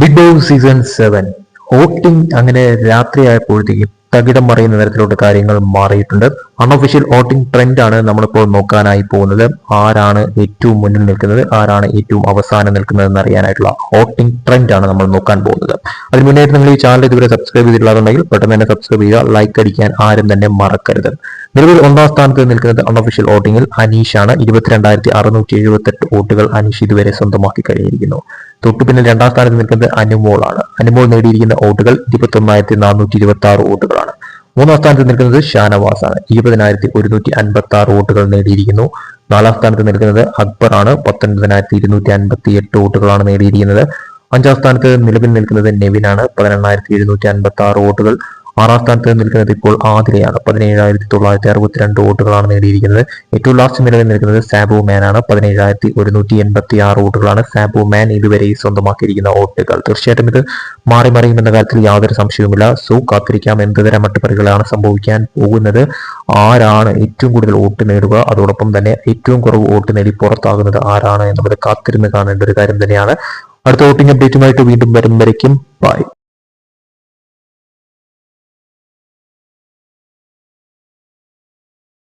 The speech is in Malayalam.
ബിഗ് ബോസ് സീസൺ 7 വോട്ടിംഗ് അങ്ങനെ രാത്രിയായപ്പോഴത്തേക്കും തകിടം മറിയുന്ന തരത്തിലോട്ട് കാര്യങ്ങൾ മാറിയിട്ടുണ്ട്. അൺഒഫീഷ്യൽ വോട്ടിംഗ് ട്രെൻഡ് ആണ് നമ്മളിപ്പോൾ നോക്കാനായി പോകുന്നത്. ആരാണ് ഏറ്റവും മുന്നിൽ നിൽക്കുന്നത്, ആരാണ് ഏറ്റവും അവസാനം നിൽക്കുന്നത് എന്നറിയാനായിട്ടുള്ള വോട്ടിംഗ് ട്രെൻഡ് ആണ് നമ്മൾ നോക്കാൻ പോകുന്നത്. അതിന് മുന്നേറ്റ് നിങ്ങൾ ഈ ചാനൽ ഇതുവരെ സബ്സ്ക്രൈബ് ചെയ്തിട്ടുള്ളതുണ്ടെങ്കിൽ പെട്ടെന്ന് തന്നെ സബ്സ്ക്രൈബ് ചെയ്യുക, ലൈക്ക് അടിക്കാൻ ആരും തന്നെ മറക്കരുത്. നിലവിൽ ഒന്നാം സ്ഥാനത്ത് നിൽക്കുന്നത് അൺഒഫീഷ്യൽ വോട്ടിംഗിൽ അനീഷാണ്. 22,678 വോട്ടുകൾ അനീഷ് ഇതുവരെ സ്വന്തമാക്കി കഴിഞ്ഞിരിക്കുന്നു. തൊട്ടു പിന്നിൽ രണ്ടാം സ്ഥാനത്ത് നിൽക്കുന്നത് അനുമോളാണ്. അനുമോൾ നേടിയിരിക്കുന്ന വോട്ടുകൾ 21,426 വോട്ടുകളാണ്. മൂന്നാം സ്ഥാനത്ത് നിൽക്കുന്നത് ഷാനവാസ് ആണ്. 20,156 വോട്ടുകൾ നേടിയിരിക്കുന്നു. നാലാം സ്ഥാനത്ത് നിൽക്കുന്നത് അക്ബർ ആണ്. 19,258 വോട്ടുകളാണ് നേടിയിരിക്കുന്നത്. അഞ്ചാം സ്ഥാനത്ത് നിലവിൽ നിൽക്കുന്നത് നെവിനാണ്. 18,756 വോട്ടുകൾ. ആറാം സ്ഥാനത്ത് നിൽക്കുന്നത് ഇപ്പോൾ ആതിരയാണ്. 17,962 വോട്ടുകളാണ് നേടിയിരിക്കുന്നത്. ഏറ്റവും ലാസ്റ്റ് നിലവിൽ നിൽക്കുന്നത് സാബു മാൻ ആണ്. 17,186 വോട്ടുകളാണ് സാബു മാൻ ഇതുവരെ സ്വന്തമാക്കിയിരിക്കുന്ന വോട്ടുകൾ. തീർച്ചയായിട്ടും ഇത് മാറി മറിയുമെന്ന കാര്യത്തിൽ യാതൊരു സംശയവുമില്ല. സോ കാത്തിരിക്കാം എന്ത് തരം അട്ടിപ്പറികളാണ് സംഭവിക്കാൻ പോകുന്നത്, ആരാണ് ഏറ്റവും കൂടുതൽ വോട്ട് നേടുക, അതോടൊപ്പം തന്നെ ഏറ്റവും കുറവ് വോട്ട് നേടി പുറത്താകുന്നത് ആരാണ് എന്നുള്ളത് കാത്തിരുന്ന് കാണേണ്ട ഒരു കാര്യം തന്നെയാണ്. അടുത്ത വോട്ടിംഗ് അപ്ഡേറ്റുമായിട്ട് വീണ്ടും വരും വരയ്ക്കും ബൈ.